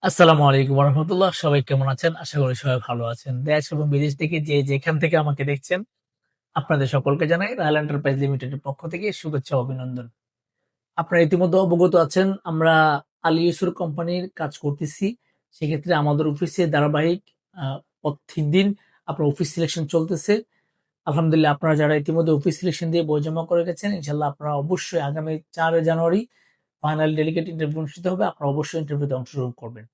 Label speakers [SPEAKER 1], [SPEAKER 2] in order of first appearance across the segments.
[SPEAKER 1] আসসালামু আলাইকুম রহমতুল্লাহ। সবাই কেমন আছেন? আশা করি সবাই ভালো আছেন। দেশ এবং বিদেশ থেকে যে যেখান থেকে আমাকে দেখছেন, আপনাদের সকলকে জানাই রয়্যাল এন্টারপ্রাইজ লিমিটেডের পক্ষ থেকে শুভেচ্ছা ও অভিনন্দন। আপনারা ইতিমধ্যে অবগত আছেন আমরা আলী ইউসুর কোম্পানির কাজ করতেছি। সেক্ষেত্রে আমাদের অফিসে ধারাবাহিক আ প্রত্যেকদিন আপনার অফিস সিলেকশন চলতেছে। আলহামদুলিল্লাহ আপনারা যারা ইতিমধ্যে অফিস সিলেকশন দিয়ে বই জমা করে গেছেন, ইনশাআল্লাহ আপনারা অবশ্যই আগামী ৪ জানুয়ারি ফাইনাল ডেলিগেট ইন্টারভিউ অনুষ্ঠিত হবে। আপনারা অবশ্যই ইন্টারভিউতে অংশগ্রহণ করবেন।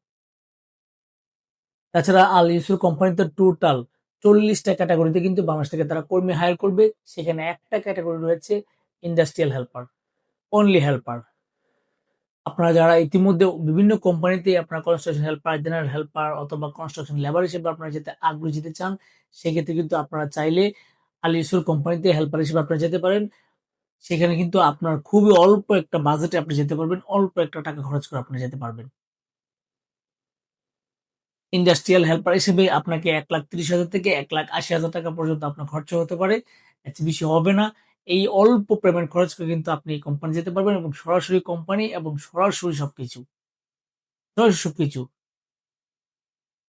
[SPEAKER 1] তাছাড়া আল ইউসুর কোম্পানিতে টোটাল ৪০ টা ক্যাটেগরিতে কিন্তু বাংলাদেশ থেকে তারা কর্মী হায়ার করবে। সেখানে একটা ক্যাটেগরি রয়েছে ইন্ডাস্ট্রিয়াল হেল্পার, অনলি হেল্পার। আপনারা যারা ইতিমধ্যে বিভিন্ন কোম্পানিতে আপনার কনস্ট্রাকশন হেল্পার, জেনারেল হেল্পার অথবা কনস্ট্রাকশন লেবার হিসেবে আপনারা যেতে আগ্রহী যেতে চান, সেক্ষেত্রে কিন্তু আপনারা চাইলে আল ইউসুর কোম্পানিতে হেল্পার হিসেবে আপনারা যেতে পারেন। সেখানে কিন্তু আপনার খুবই অল্প একটা বাজেটে আপনি যেতে পারবেন। অল্প একটা টাকা খরচ করে আপনি যেতে পারবেন। ইন্ডাস্ট্রিয়াল হেল্পার হিসেবে আপনাকে ১,৩০,০০০ থেকে ১,৮০,০০০ টাকা পর্যন্ত আপনার খরচা হতে পারে। এর চেয়ে বেশি হবে না। এই অল্প পেমেন্ট খরচ করে কিন্তু আপনি কোম্পানি যেতে পারবেন এবং সরাসরি কোম্পানি এবং সরাসরি সবকিছু। সরাসরি সবকিছু।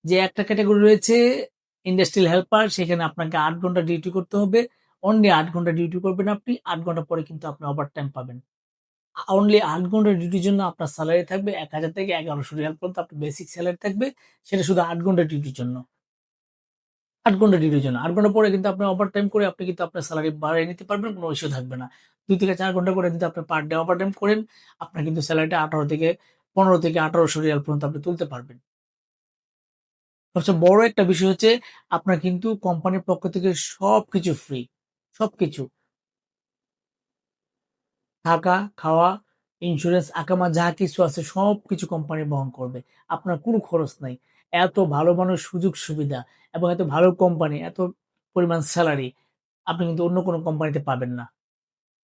[SPEAKER 1] যে একটা ক্যাটেগরি রয়েছে ইন্ডাস্ট্রিয়াল হেল্পার, সেখানে আপনাকে ৮ ঘন্টা ডিউটি করতে হবে। অনলি ৮ ঘন্টা ডিউটি করবেন আপনি। ৮ ঘন্টা পরে কিন্তু আপনি ওভারটাইম পাবেন। অনলি ৮ ঘন্টার ডিউটির জন্য আপনার সেলারি থাকবে ১,০০০ থেকে ৳১,১০০ পর্যন্ত আপনার বেসিক সেলারি থাকবে। সেটা শুধু ৮ ঘন্টা ডিউটির জন্য। ৮ ঘন্টা ডিউটির জন্য। ৮ ঘন্টা পরে কিন্তু আপনি ওভারটাইম করে আপনি কিন্তু আপনার সেলারি বাড়িয়ে নিতে পারবেন। কোন ইস্যু থাকবে না। ২ থেকে ৪ ঘন্টা করে যদি আপনি পার ডে ওভারটাইম করেন, আপনার কিন্তু সেলারিটা ১৮ থেকে ১৫ থেকে ৳১,৮০০ পর্যন্ত আপনি তুলতে পারবেন। সবচেয়ে বড় একটা বিষয় হচ্ছে আপনার কিন্তু কোম্পানির পক্ষ থেকে সবকিছু ফ্রি। সবকিছু। থাকা, খাওয়া, ইন্সুরেন্স, আকামা যা কিছু আছে সবকিছু কোম্পানি বহন করবে। আপনার কোনো খরচ নাই। এত ভালো মানের সুযোগ সুবিধা এবং এত ভালো কোম্পানি, এত পরিমাণ সেলারি আপনি কিন্তু অন্য কোনো কোম্পানিতে পাবেন না।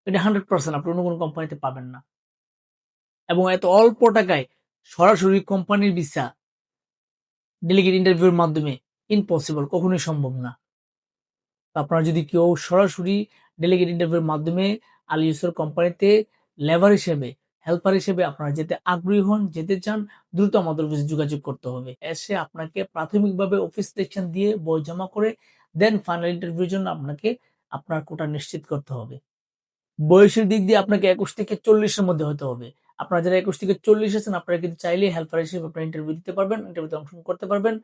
[SPEAKER 1] এটা 100% আপনি অন্য কোনো কোম্পানিতে পাবেন না। এবং এত অল্প টাকায় সরাসরি কোম্পানির ভিসা ডেলিগেট ইন্টারভিউর মাধ্যমে ইম্পসিবল কখনোই সম্ভব না। তো আপনারা যদি কেউ সরাসরি ডেলিগেট ইন্টারভিউর মাধ্যমে আল ইউসুর কোম্পানিতে লেবার হিসেবে, হেল্পার হিসেবে আপনারা যেতে আগ্রহী হন, যেতে চান, দ্রুত আমাদের অফিসে যোগাযোগ করতে হবে। এসে আপনাকে প্রাথমিকভাবে অফিস সিলেকশন দিয়ে বই জমা করে দেন ফাইনাল ইন্টারভিউর জন্য আপনাকে আপনার কোটা নিশ্চিত করতে হবে। বয়সের দিক দিয়ে আপনাকে ২১ থেকে ৪০ এর মধ্যে হতে হবে। আপনারা যারা ২১ থেকে ৪০ আছেন আপনারা কিন্তু চাইলেই হেল্পার হিসেবে আপনারা ইন্টারভিউ দিতে পারবেন, ইন্টারভিউতে অংশগ্রহণ করতে পারবেন।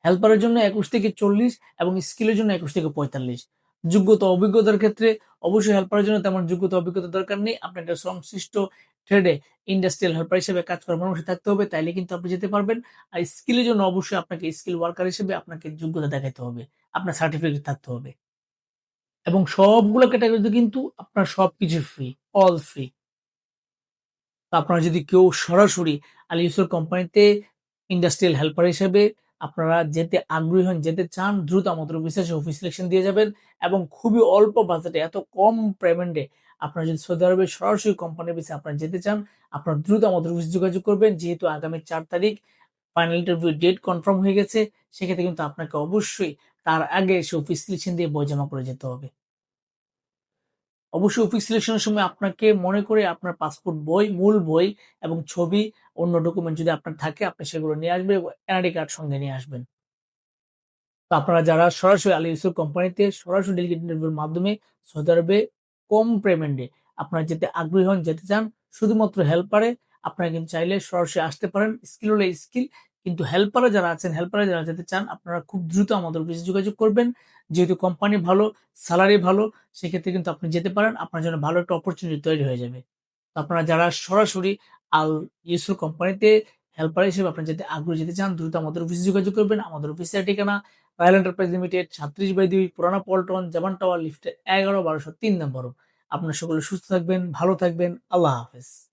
[SPEAKER 1] হেল্পারের জন্য ২১ থেকে ৪০ এবং স্কিলের জন্য ২১ থেকে ৪৫। যোগ্যতা অভিজ্ঞতার ক্ষেত্রে অবশ্যই হেল্পারের জন্য তেমন যোগ্যতা অভিজ্ঞতার দরকার নেই। আপনার একটা সংশ্লিষ্ট ট্রেডে ইন্ডাস্ট্রিয়াল হেল্পার হিসেবে কাজ করার মানুষ থাকতে হবে। তাইলে কিন্তু আপনি যেতে পারবেন। আর স্কিলের জন্য অবশ্যই আপনাকে স্কিল ওয়ার্কার হিসেবে আপনাকে যোগ্যতা দেখাইতে হবে। আপনার সার্টিফিকেট থাকতে হবে। এবং সবগুলো ক্যাটেগরিতে কিন্তু আপনার সবকিছু ফ্রি, অল ফ্রি। তো আপনারা যদি কেউ সরাসরি আল ইউসুর কোম্পানিতে ইন্ডাস্ট্রিয়াল হেল্পার হিসেবে আপনারা যেতে আগ্রহী হন, যেতে চান, দ্রুত আমাদের অফিসে এসে অফিস সিলেকশন দিয়ে যাবেন এবং খুবই অল্প বাজেটে এত কম পেমেন্টে আপনারা যদি সৌদি আরবের সরাসরি কোম্পানির অফিসে আপনারা যেতে চান, আপনারা দ্রুত আমাদের অফিসে যোগাযোগ করবেন। যেহেতু আগামী ৪ তারিখ ফাইনাল ইন্টারভিউ ডেট কনফার্ম হয়ে গেছে, সেক্ষেত্রে কিন্তু আপনাকে অবশ্যই তার আগে এসে অফিস সিলেকশন দিয়ে বই জমা করে যেতে হবে। অবশ্যই অফিস সিলেকশনের সময় আপনাকে মনে করে আপনার পাসপোর্ট বই, মূল বই এবং ছবি, অন্য ডকুমেন্ট যদি আপনার থাকে আপনি সেগুলো নিয়ে আসবেন এবং এনআইডি কার্ড সঙ্গে নিয়ে আসবেন। তো আপনারা যারা সরাসরি আলী ইউসুফ কোম্পানিতে সরাসরি ডেলিগেট ইন্টারভিউর মাধ্যমে সৌদি আরবে কম পেমেন্টে আপনারা যেতে আগ্রহী হন, যেতে চান, শুধুমাত্র হেল্পারে আপনারা কিন্তু চাইলে সরাসরি আসতে পারেন। স্কিল হলে স্কিল, কিন্তু হেল্পারে যারা আছেন, হেল্পারে যারা যেতে চান আপনারা খুব দ্রুত আমাদের অফিসে যোগাযোগ করবেন। যেহেতু কোম্পানি ভালো, সেলারি ভালো, সেক্ষেত্রে কিন্তু আপনি যেতে পারেন। আপনার জন্য ভালো একটা অপরচুনিটি তৈরি হয়ে যাবে। তো আপনারা যারা সরাসরি আল ইউসুফ কোম্পানিতে হেল্পার হিসেবে আপনারা যেতে আগ্রহী যেতে চান, দ্রুত আমাদের অফিসে যোগাযোগ করবেন। আমাদের অফিসের ঠিকানা রয়্যাল এন্টারপ্রাইজ লিমিটেড ৩৭/২ পুরানা পল্টন, জামান টাওয়ার, লিফটের ১১, ১২০৩ নম্বর। আপনারা সকলে সুস্থ থাকবেন, ভালো থাকবেন। আল্লাহ হাফেজ।